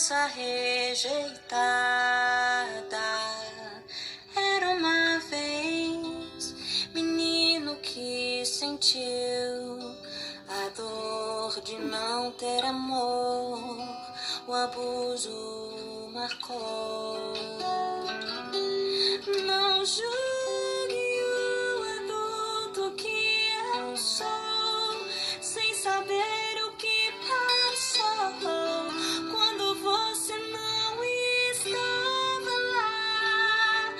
criança rejeitada. Era uma vez menino que sentiu a dor de não ter amor, o abuso marcou. Não julgue o adulto que eu sou, sem saber o que passou quando você não estava lá.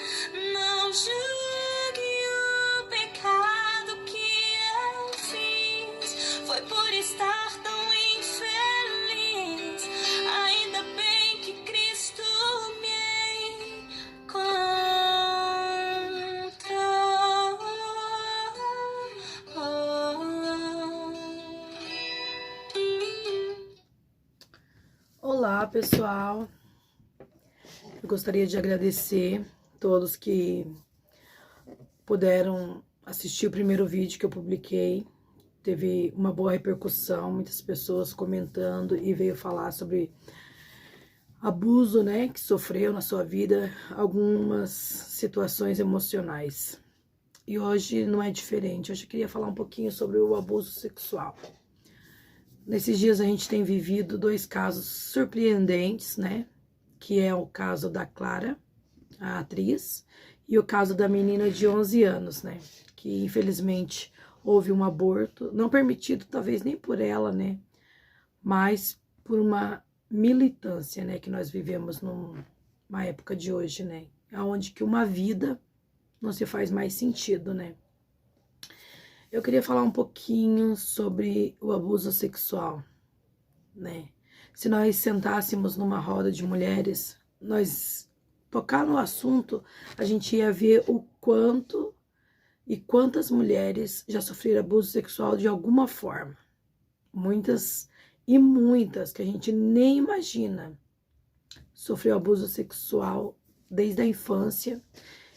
Não julgue o pecado que eu fiz, foi por estar tão infeliz. Ainda bem que Cristo me encontrou. Olá, pessoal. Eu gostaria de agradecer todos que puderam assistir o primeiro vídeo que eu publiquei. Teve uma boa repercussão, muitas pessoas comentando e veio falar sobre abuso, né, que sofreu na sua vida, algumas situações emocionais. E hoje não é diferente. Hoje eu queria falar um pouquinho sobre o abuso sexual. Nesses dias a gente tem vivido dois casos surpreendentes, né? Que é o caso da Clara, a atriz, e o caso da menina de 11 anos, né? Que infelizmente houve um aborto, não permitido talvez nem por ela, né? Mas por uma militância, né? Que nós vivemos numa época de hoje, né? Onde que uma vida não se faz mais sentido, né? Eu queria falar um pouquinho sobre o abuso sexual, né? Se nós sentássemos numa roda de mulheres, nós tocar no assunto, a gente ia ver o quanto e quantas mulheres já sofreram abuso sexual de alguma forma. Muitas e muitas que a gente nem imagina sofreu abuso sexual desde a infância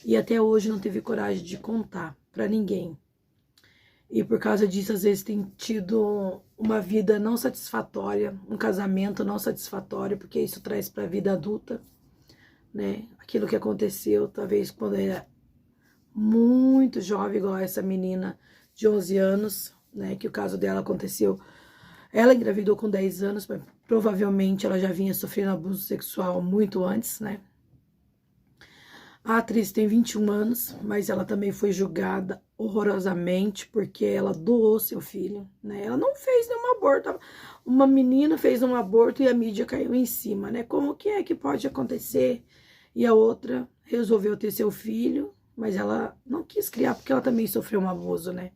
e até hoje não teve coragem de contar para ninguém. E por causa disso, às vezes, tem tido uma vida não satisfatória, um casamento não satisfatório, porque isso traz para a vida adulta, né? Aquilo que aconteceu, talvez, quando era muito jovem, igual essa menina de 11 anos, né? Que o caso dela aconteceu. Ela engravidou com 10 anos, mas provavelmente ela já vinha sofrendo abuso sexual muito antes, né? A atriz tem 21 anos, mas ela também foi julgada horrorosamente porque ela doou seu filho, né? Ela não fez nenhum aborto. Uma menina fez um aborto e a mídia caiu em cima, né? Como que é que pode acontecer? E a outra resolveu ter seu filho, mas ela não quis criar porque ela também sofreu um abuso, né?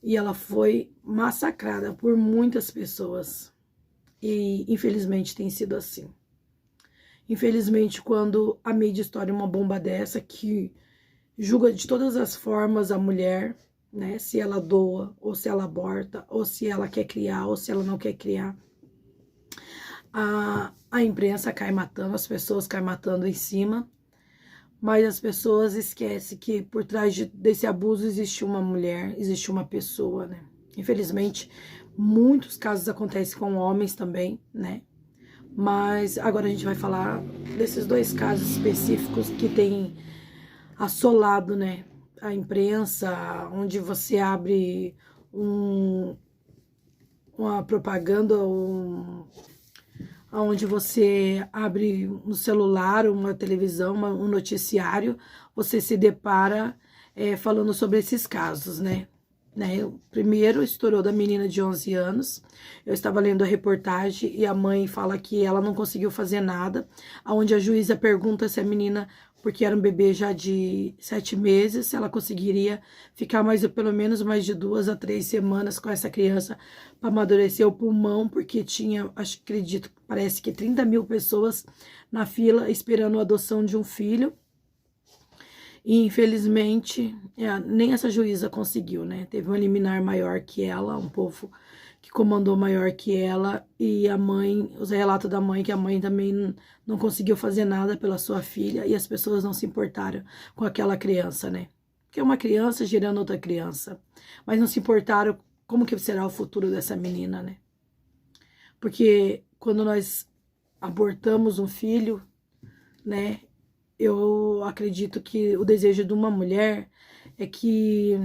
E ela foi massacrada por muitas pessoas. E infelizmente tem sido assim. Infelizmente, quando a mídia estoura uma bomba dessa, que julga de todas as formas a mulher, né? Se ela doa, ou se ela aborta, ou se ela quer criar, ou se ela não quer criar. A imprensa cai matando, as pessoas caem matando em cima, mas as pessoas esquecem que por trás desse abuso existe uma mulher, existe uma pessoa, né? Infelizmente, muitos casos acontecem com homens também, né? Mas agora a gente vai falar desses dois casos específicos que tem assolado, né, a imprensa, onde você abre uma propaganda, onde você abre um celular, uma televisão, um noticiário, você se depara falando sobre esses casos, né? O primeiro estourou da menina de 11 anos. Eu estava lendo a reportagem e a mãe fala que ela não conseguiu fazer nada, onde a juíza pergunta se a menina, porque era um bebê já de 7 meses, se ela conseguiria ficar pelo menos mais de 2 a 3 semanas com essa criança para amadurecer o pulmão, porque tinha, acredito, parece que 30 mil pessoas na fila esperando a adoção de um filho. E infelizmente, nem essa juíza conseguiu, né? Teve um liminar maior que ela, um povo que comandou maior que ela, e a mãe, os relatos da mãe, que a mãe também não conseguiu fazer nada pela sua filha, e as pessoas não se importaram com aquela criança, né? Porque é uma criança gerando outra criança, mas não se importaram como que será o futuro dessa menina, né? Porque quando nós abortamos um filho, né? Eu acredito que o desejo de uma mulher é que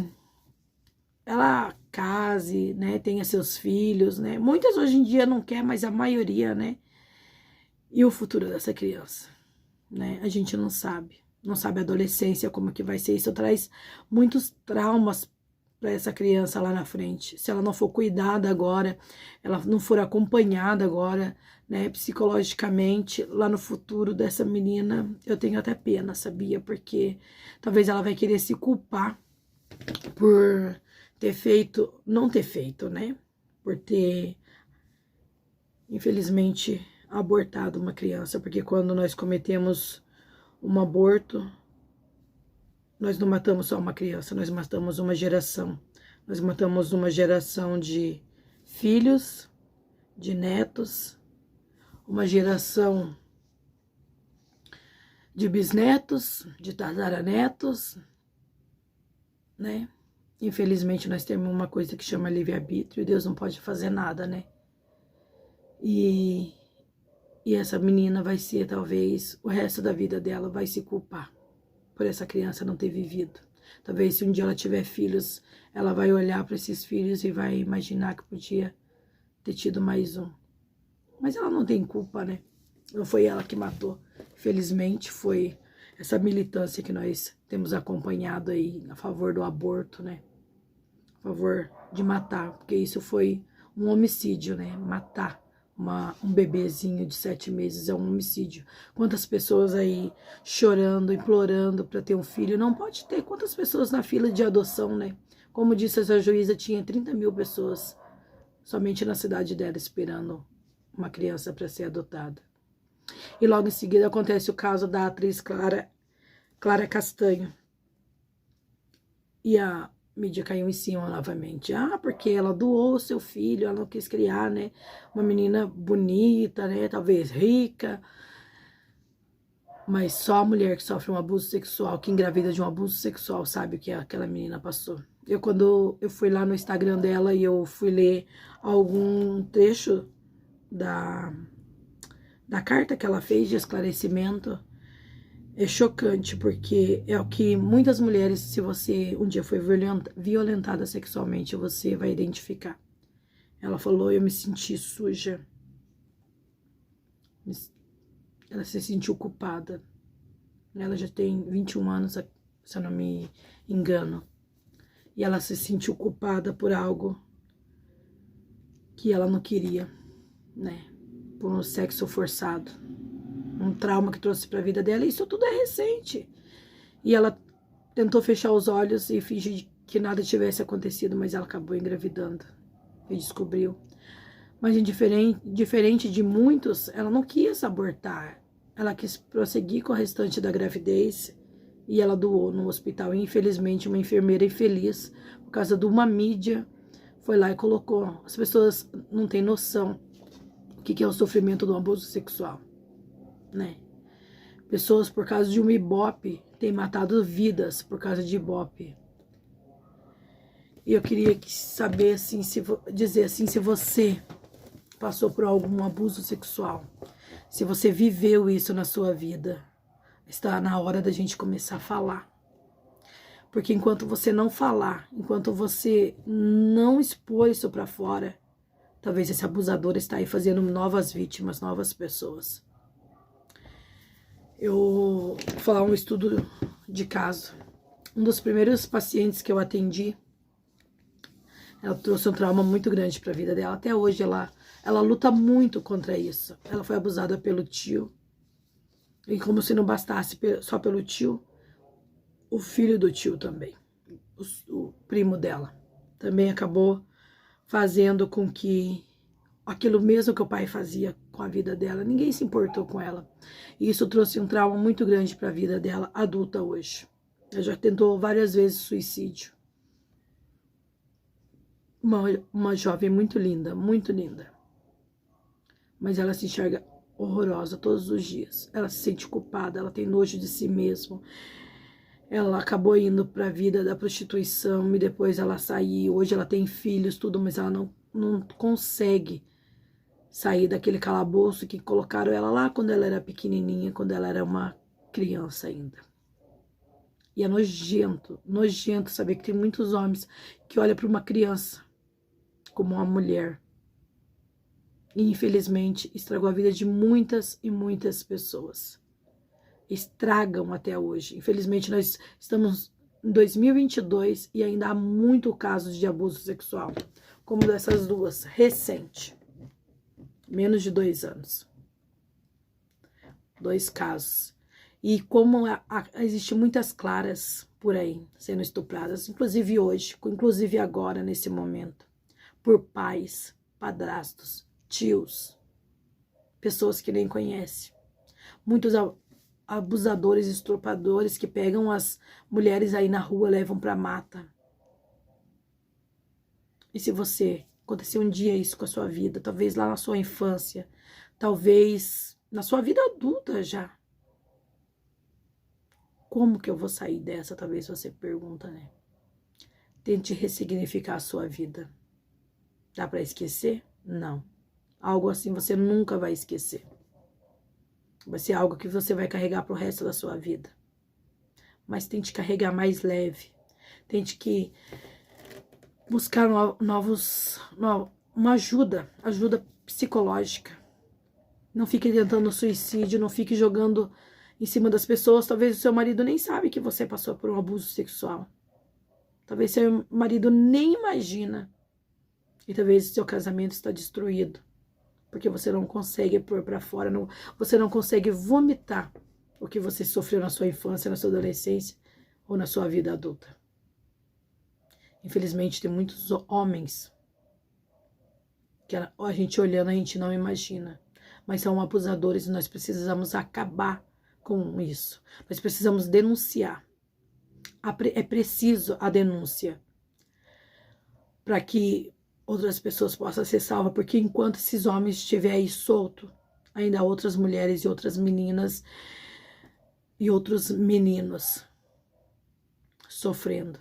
ela case, né? Tenha seus filhos, né? Muitas hoje em dia não quer, mas a maioria, né? E o futuro dessa criança, né? A gente não sabe. Não sabe a adolescência, como que vai ser. Isso traz muitos traumas para essa criança lá na frente. Se ela não for cuidada agora, ela não for acompanhada agora, né, psicologicamente, lá no futuro dessa menina, eu tenho até pena, sabia? Porque talvez ela vai querer se culpar por ter feito, não ter feito, né? Por ter, infelizmente, abortado uma criança. Porque quando nós cometemos um aborto, nós não matamos só uma criança, nós matamos uma geração. Nós matamos uma geração de filhos, de netos, uma geração de bisnetos, de tataranetos, né? Infelizmente, nós temos uma coisa que chama livre-arbítrio e Deus não pode fazer nada, né? E essa menina vai ser, talvez, o resto da vida dela vai se culpar por essa criança não ter vivido. Talvez se um dia ela tiver filhos, ela vai olhar para esses filhos e vai imaginar que podia ter tido mais um. Mas ela não tem culpa, né? Não foi ela que matou. Felizmente foi essa militância que nós temos acompanhado aí a favor do aborto, né? A favor de matar, porque isso foi um homicídio, né? Matar um bebezinho de 7 meses é um homicídio. Quantas pessoas aí chorando, implorando para ter um filho, não pode ter. Quantas pessoas na fila de adoção, né? Como disse essa juíza, tinha 30 mil pessoas somente na cidade dela esperando uma criança para ser adotada. E logo em seguida acontece o caso da atriz Clara Castanho. E a mídia caiu em cima novamente. Ah, porque ela doou seu filho, ela não quis criar, né? Uma menina bonita, né? Talvez rica. Mas só a mulher que sofre um abuso sexual, que engravida de um abuso sexual, sabe o que aquela menina passou. Quando eu fui lá no Instagram dela e eu fui ler algum trecho da carta que ela fez de esclarecimento, é chocante, porque é o que muitas mulheres, se você um dia foi violentada sexualmente, você vai identificar. Ela falou, eu me senti suja. Ela se sentiu culpada. Ela já tem 21 anos, se eu não me engano. E ela se sentiu culpada por algo que ela não queria, né? Por um sexo forçado. Um trauma que trouxe para a vida dela, e isso tudo é recente. E ela tentou fechar os olhos e fingir que nada tivesse acontecido, mas ela acabou engravidando e descobriu. Mas diferente de muitos, ela não quis abortar, ela quis prosseguir com o restante da gravidez e ela doou no hospital. E infelizmente, uma enfermeira infeliz, por causa de uma mídia, foi lá e colocou. As pessoas não têm noção do que é o sofrimento do abuso sexual, né? Pessoas, por causa de um ibope, têm matado vidas por causa de ibope. E eu queria saber, assim, dizer assim, se você passou por algum abuso sexual, se você viveu isso na sua vida, está na hora da gente começar a falar. Porque enquanto você não falar, enquanto você não expor isso para fora, talvez esse abusador está aí fazendo novas vítimas, novas pessoas. Eu vou falar um estudo de caso. Um dos primeiros pacientes que eu atendi, ela trouxe um trauma muito grande para a vida dela. Até hoje ela luta muito contra isso. Ela foi abusada pelo tio. E como se não bastasse só pelo tio, o filho do tio também, o primo dela, também acabou fazendo com que aquilo mesmo que o pai fazia com a vida dela, ninguém se importou com ela. E isso trouxe um trauma muito grande para a vida dela, adulta hoje. Ela já tentou várias vezes suicídio. Uma jovem muito linda, muito linda. Mas ela se enxerga horrorosa todos os dias. Ela se sente culpada, ela tem nojo de si mesma. Ela acabou indo para a vida da prostituição e depois ela saiu. Hoje ela tem filhos, tudo, mas ela não consegue sair daquele calabouço que colocaram ela lá quando ela era pequenininha, quando ela era uma criança ainda. E é nojento, nojento saber que tem muitos homens que olham para uma criança como uma mulher. E infelizmente estragou a vida de muitas e muitas pessoas. Estragam até hoje. Infelizmente nós estamos em 2022 e ainda há muito casos de abuso sexual, como dessas duas, recente. Menos de 2 anos. 2 casos. E como existem muitas claras por aí sendo estupradas, inclusive hoje, inclusive agora, nesse momento, por pais, padrastos, tios, pessoas que nem conhecem. Muitos abusadores, estupradores que pegam as mulheres aí na rua, levam pra mata. E se você aconteceu um dia isso com a sua vida, talvez lá na sua infância, talvez na sua vida adulta já, como que eu vou sair dessa? Talvez você pergunta, né? Tente ressignificar a sua vida. Dá pra esquecer? Não. Algo assim você nunca vai esquecer. Vai ser algo que você vai carregar pro resto da sua vida. Mas tente carregar mais leve. Tente que buscar uma ajuda psicológica. Não fique tentando suicídio, não fique jogando em cima das pessoas. Talvez o seu marido nem sabe que você passou por um abuso sexual. Talvez seu marido nem imagina. E talvez seu casamento está destruído. Porque você não consegue pôr para fora, você não consegue vomitar o que você sofreu na sua infância, na sua adolescência ou na sua vida adulta. Infelizmente tem muitos homens que a gente olhando a gente não imagina. Mas são abusadores e nós precisamos acabar com isso. Nós precisamos denunciar. É preciso a denúncia para que outras pessoas possam ser salvas, porque enquanto esses homens estiverem aí soltos, ainda há outras mulheres e outras meninas e outros meninos sofrendo.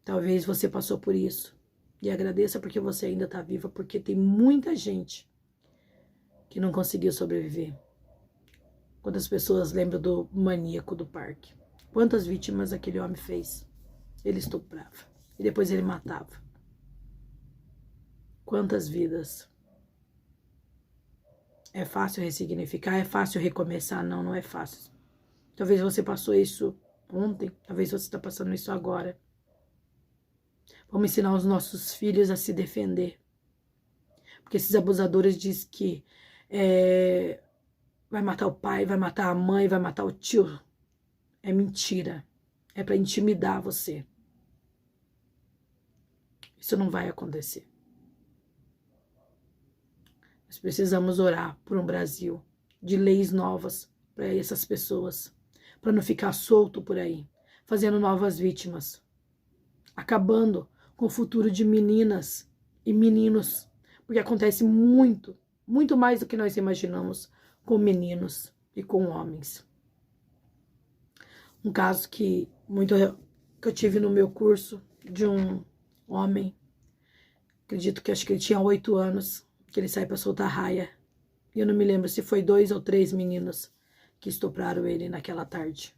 Talvez você passou por isso e agradeça porque você ainda está viva, porque tem muita gente que não conseguiu sobreviver. Quantas pessoas lembram do maníaco do parque? Quantas vítimas aquele homem fez? Ele estuprava e depois ele matava. Quantas vidas? É fácil ressignificar? É fácil recomeçar? Não, não é fácil. Talvez você passou isso ontem, talvez você está passando isso agora. Vamos ensinar os nossos filhos a se defender. Porque esses abusadores dizem que vai matar o pai, vai matar a mãe, vai matar o tio. É mentira. É para intimidar você. Isso não vai acontecer. Nós precisamos orar por um Brasil de leis novas para essas pessoas, para não ficar solto por aí, fazendo novas vítimas, acabando com o futuro de meninas e meninos, porque acontece muito, muito mais do que nós imaginamos com meninos e com homens. Um caso que eu tive no meu curso de um homem, acredito que acho que ele tinha 8 anos, que ele sai para soltar raia. E eu não me lembro se foi 2 ou 3 meninos que estupraram ele naquela tarde.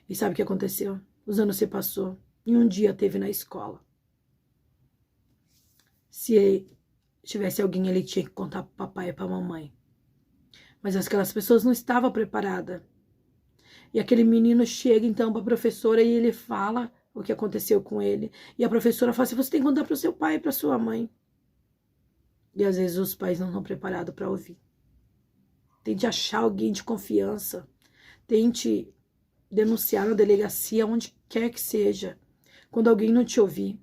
E sabe o que aconteceu? Os anos se passou e um dia teve na escola. Se tivesse alguém ali, tinha que contar para papai e para mamãe. Mas aquelas pessoas não estavam preparadas. E aquele menino chega então para a professora e ele fala o que aconteceu com ele. E a professora fala assim, você tem que contar para o seu pai e para sua mãe. E às vezes os pais não estão preparados para ouvir. Tente achar alguém de confiança. Tente denunciar na delegacia, onde quer que seja. Quando alguém não te ouvir.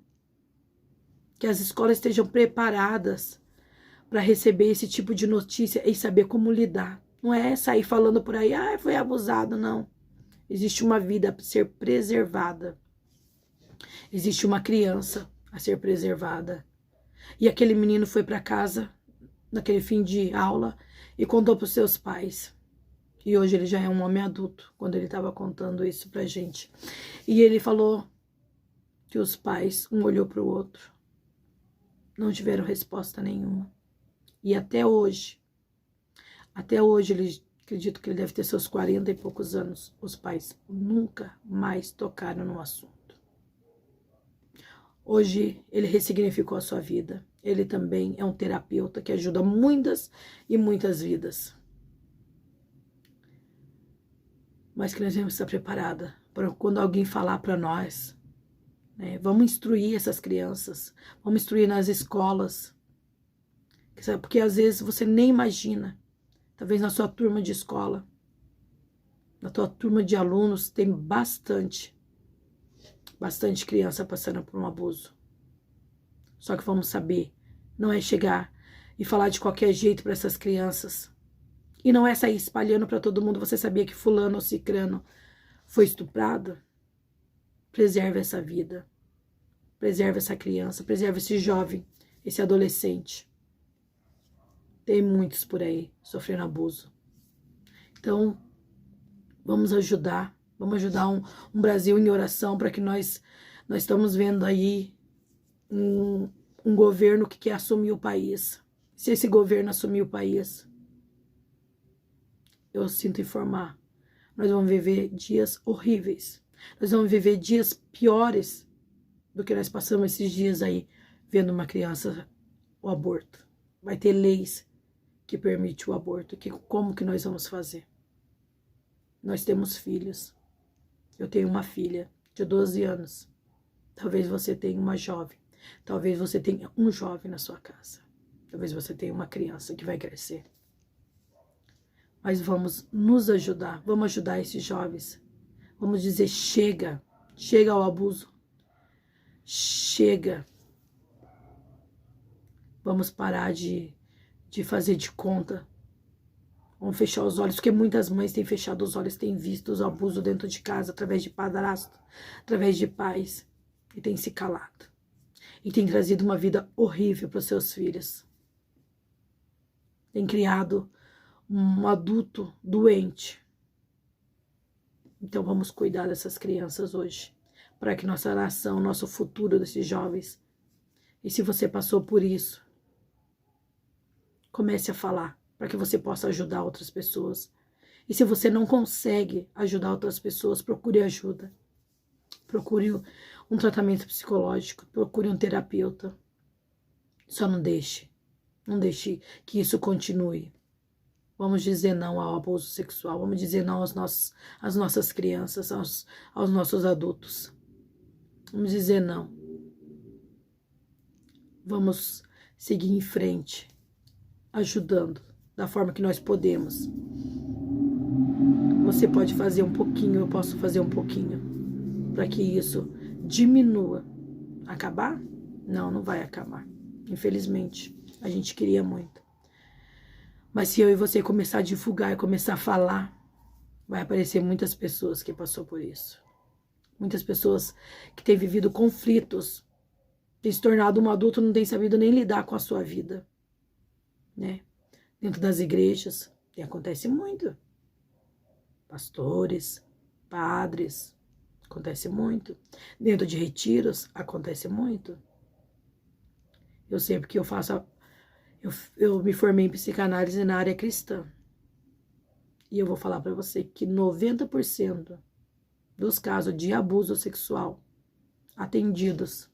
Que as escolas estejam preparadas para receber esse tipo de notícia e saber como lidar. Não é sair falando por aí, foi abusado, não. Existe uma vida a ser preservada. Existe uma criança a ser preservada. E aquele menino foi para casa, naquele fim de aula, e contou para os seus pais. E hoje ele já é um homem adulto, quando ele estava contando isso pra gente. E ele falou que os pais, um olhou para o outro, não tiveram resposta nenhuma. E até hoje, ele, acredito que ele deve ter seus 40 e poucos anos, os pais nunca mais tocaram no assunto. Hoje ele ressignificou a sua vida. Ele também é um terapeuta que ajuda muitas e muitas vidas. Mas que nós temos que estar preparada para quando alguém falar para nós, né? Vamos instruir essas crianças, vamos instruir nas escolas, porque às vezes você nem imagina, talvez na sua turma de escola, na tua turma de alunos, tem bastante criança passando por um abuso. Só que vamos saber, não é chegar e falar de qualquer jeito para essas crianças. E não é sair espalhando para todo mundo. Você sabia que fulano ou cicrano foi estuprado? Preserve essa vida. Preserve essa criança. Preserve esse jovem, esse adolescente. Tem muitos por aí sofrendo abuso. Então, vamos ajudar. Vamos ajudar um Brasil em oração para que nós estamos vendo aí um governo que quer assumir o país. Se esse governo assumir o país, eu sinto informar, nós vamos viver dias horríveis. Nós vamos viver dias piores do que nós passamos esses dias aí, vendo uma criança o aborto. Vai ter leis que permitem o aborto. Como que nós vamos fazer? Nós temos filhos. Eu tenho uma filha de 12 anos. Talvez você tenha uma jovem. Talvez você tenha um jovem na sua casa. Talvez você tenha uma criança que vai crescer. Mas vamos nos ajudar. Vamos ajudar esses jovens. Vamos dizer chega. Chega ao abuso. Chega. Vamos parar de fazer de conta. Vamos fechar os olhos, porque muitas mães têm fechado os olhos, têm visto os abusos dentro de casa, através de padrasto, através de pais, e têm se calado. E têm trazido uma vida horrível para os seus filhos. Tem criado um adulto doente. Então vamos cuidar dessas crianças hoje, para que nossa nação, nosso futuro desses jovens, e se você passou por isso, comece a falar, para que você possa ajudar outras pessoas. E se você não consegue ajudar outras pessoas, procure ajuda. Procure um tratamento psicológico, procure um terapeuta. Só não deixe que isso continue. Vamos dizer não ao abuso sexual, vamos dizer não às nossas crianças, aos nossos adultos. Vamos dizer não. Vamos seguir em frente, ajudando da forma que nós podemos. Você pode fazer um pouquinho, eu posso fazer um pouquinho, para que isso diminua. Acabar? Não, não vai acabar. Infelizmente, a gente queria muito. Mas se eu e você começar a divulgar e começar a falar, vai aparecer muitas pessoas que passou por isso. Muitas pessoas que têm vivido conflitos, têm se tornado um adulto, não têm sabido nem lidar com a sua vida, né? Dentro das igrejas, e acontece muito. Pastores, padres, acontece muito. Dentro de retiros, acontece muito. Eu sei porque eu me formei em psicanálise na área cristã. E eu vou falar para você que 90% dos casos de abuso sexual atendidos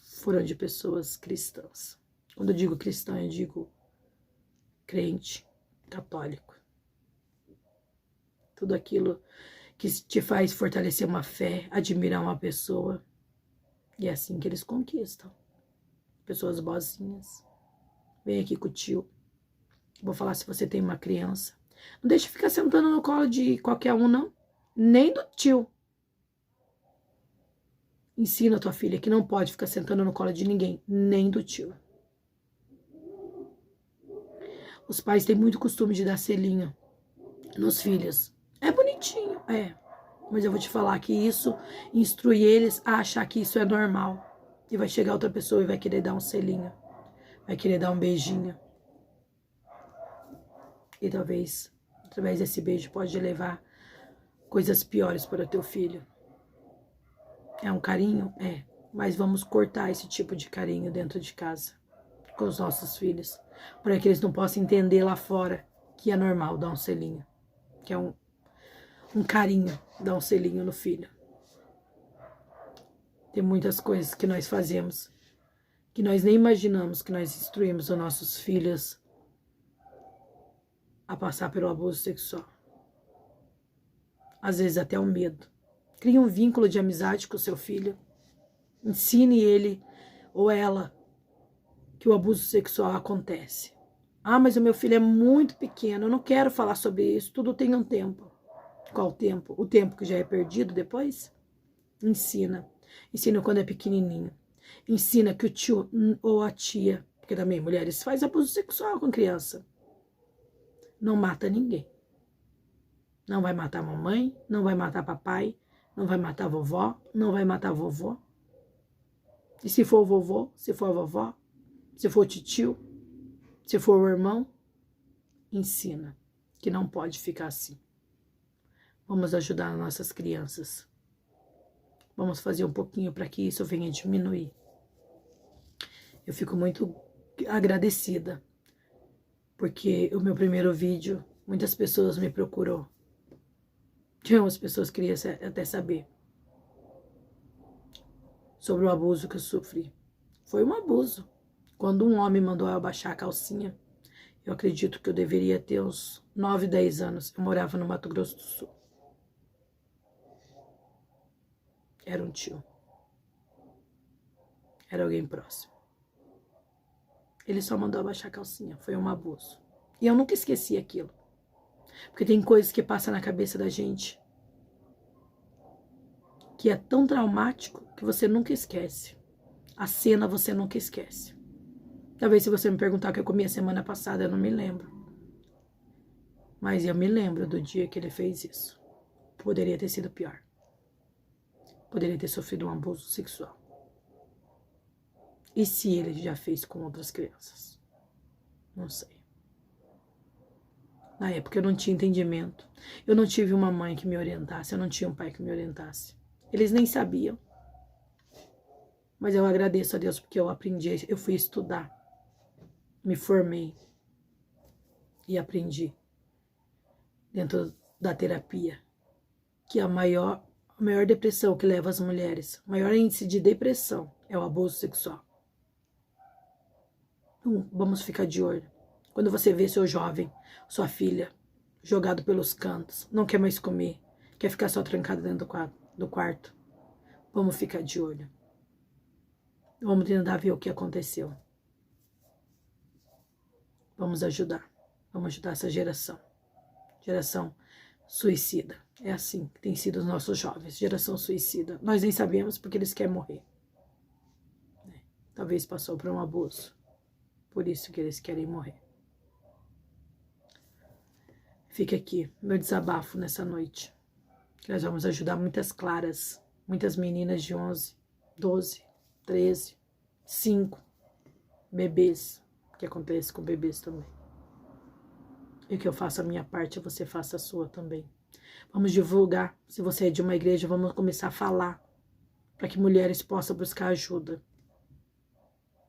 foram de pessoas cristãs. Quando eu digo cristã, eu digo crente, católico. Tudo aquilo que te faz fortalecer uma fé, admirar uma pessoa. E é assim que eles conquistam. Pessoas boazinhas. Vem aqui com o tio. Vou falar se você tem uma criança. Não deixe ficar sentando no colo de qualquer um, não. Nem do tio. Ensina a tua filha que não pode ficar sentando no colo de ninguém, nem do tio. Os pais têm muito costume de dar selinho nos filhos. É bonitinho, é. Mas eu vou te falar que isso instrui eles a achar que isso é normal. E vai chegar outra pessoa e vai querer dar um selinho. Vai querer dar um beijinho. E talvez, através desse beijo, pode levar coisas piores para o teu filho. É um carinho? É. Mas vamos cortar esse tipo de carinho dentro de casa. com os nossos filhos, para que eles não possam entender lá fora que é normal dar um selinho, que é um carinho, dar um selinho no filho. Tem muitas coisas que nós fazemos, que nós nem imaginamos, que nós instruímos os nossos filhos a passar pelo abuso sexual. Às vezes até o medo. Crie um vínculo de amizade com o seu filho. Ensine ele ou ela que o abuso sexual acontece. Ah, mas o meu filho é muito pequeno, eu não quero falar sobre isso, tudo tem um tempo. Qual tempo? O tempo que já é perdido depois? Ensina. Ensina quando é pequenininho. Ensina que o tio ou a tia, porque também mulheres fazem abuso sexual com criança, não mata ninguém. Não vai matar a mamãe, não vai matar papai, não vai matar a vovó, não vai matar a vovó. E se for o vovô, se for a vovó, se for o tio, se for o irmão, ensina que não pode ficar assim. Vamos ajudar nossas crianças. Vamos fazer um pouquinho para que isso venha diminuir. Eu fico muito agradecida, porque o meu primeiro vídeo, muitas pessoas me procurou. Tinha umas pessoas que queriam até saber sobre o abuso que eu sofri. Foi um abuso. Quando um homem mandou eu abaixar a calcinha, eu acredito que eu deveria ter uns 9, 10 anos. Eu morava no Mato Grosso do Sul. Era um tio. Era alguém próximo. Ele só mandou abaixar a calcinha. Foi um abuso. E eu nunca esqueci aquilo. Porque tem coisas que passam na cabeça da gente que é tão traumático que você nunca esquece. A cena você nunca esquece. Talvez se você me perguntar o que eu comi a semana passada, eu não me lembro. Mas eu me lembro do dia que ele fez isso. Poderia ter sido pior. Poderia ter sofrido um abuso sexual. E se ele já fez com outras crianças? Não sei. Na época eu não tinha entendimento. Eu não tive uma mãe que me orientasse. Eu não tinha um pai que me orientasse. Eles nem sabiam. Mas eu agradeço a Deus porque eu aprendi. Eu fui estudar. Me formei. E aprendi. Dentro da terapia. Que a maior depressão que leva as mulheres, o maior índice de depressão é o abuso sexual. Então, vamos ficar de olho. Quando você vê seu jovem, sua filha, jogado pelos cantos, não quer mais comer, quer ficar só trancado dentro do quarto, vamos ficar de olho. Vamos tentar ver o que aconteceu. Vamos ajudar. Vamos ajudar essa geração. Geração suicida. É assim que tem sido os nossos jovens. Geração suicida. Nós nem sabemos porque eles querem morrer. Talvez passou por um abuso. Por isso que eles querem morrer. Fica aqui meu desabafo nessa noite. Nós vamos ajudar muitas claras, muitas meninas de 11, 12, 13, 5, bebês, que acontece com bebês também. E que eu faça a minha parte, você faça a sua também. Vamos divulgar, se você é de uma igreja, vamos começar a falar, para que mulheres possam buscar ajuda.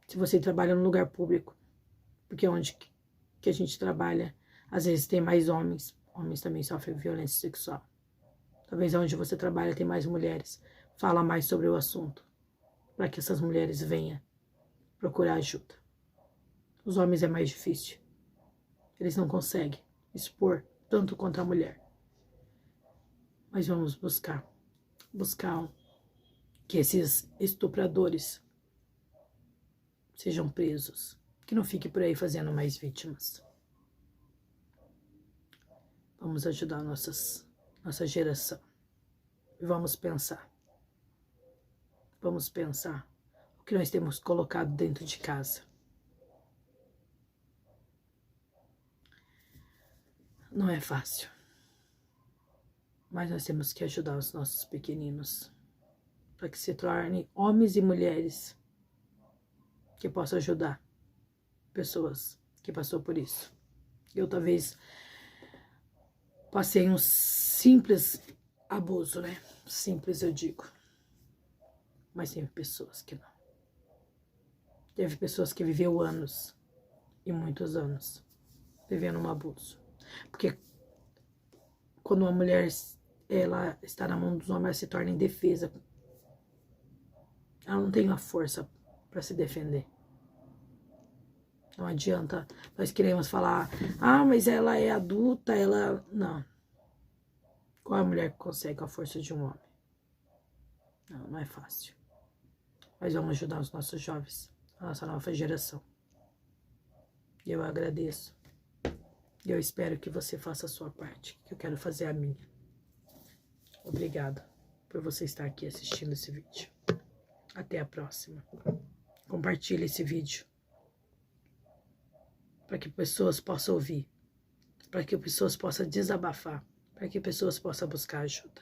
Se você trabalha no lugar público, porque onde que a gente trabalha, às vezes tem mais homens, homens também sofrem violência sexual. Talvez onde você trabalha tem mais mulheres, fala mais sobre o assunto, para que essas mulheres venham procurar ajuda. Os homens é mais difícil, eles não conseguem expor tanto quanto a mulher. Mas vamos buscar que esses estupradores sejam presos, que não fique por aí fazendo mais vítimas. Vamos ajudar nossa geração. E vamos pensar o que nós temos colocado dentro de casa. Não é fácil. Mas nós temos que ajudar os nossos pequeninos para que se tornem homens e mulheres que possam ajudar pessoas que passou por isso. Eu talvez passei um simples abuso, né? Simples eu digo. Mas tem pessoas que não. Teve pessoas que viveu anos e muitos anos vivendo um abuso. Porque quando uma mulher ela está na mão dos homens, ela se torna indefesa. Ela não tem a força para se defender. Não adianta nós queremos falar, ah, mas ela é adulta, ela... Não. Qual é a mulher que consegue a força de um homem? Não, não é fácil. Mas vamos ajudar os nossos jovens, a nossa nova geração. E eu agradeço. E eu espero que você faça a sua parte, que eu quero fazer a minha. Obrigada por você estar aqui assistindo esse vídeo. Até a próxima. Compartilhe esse vídeo para que pessoas possam ouvir, para que pessoas possam desabafar, para que pessoas possam buscar ajuda.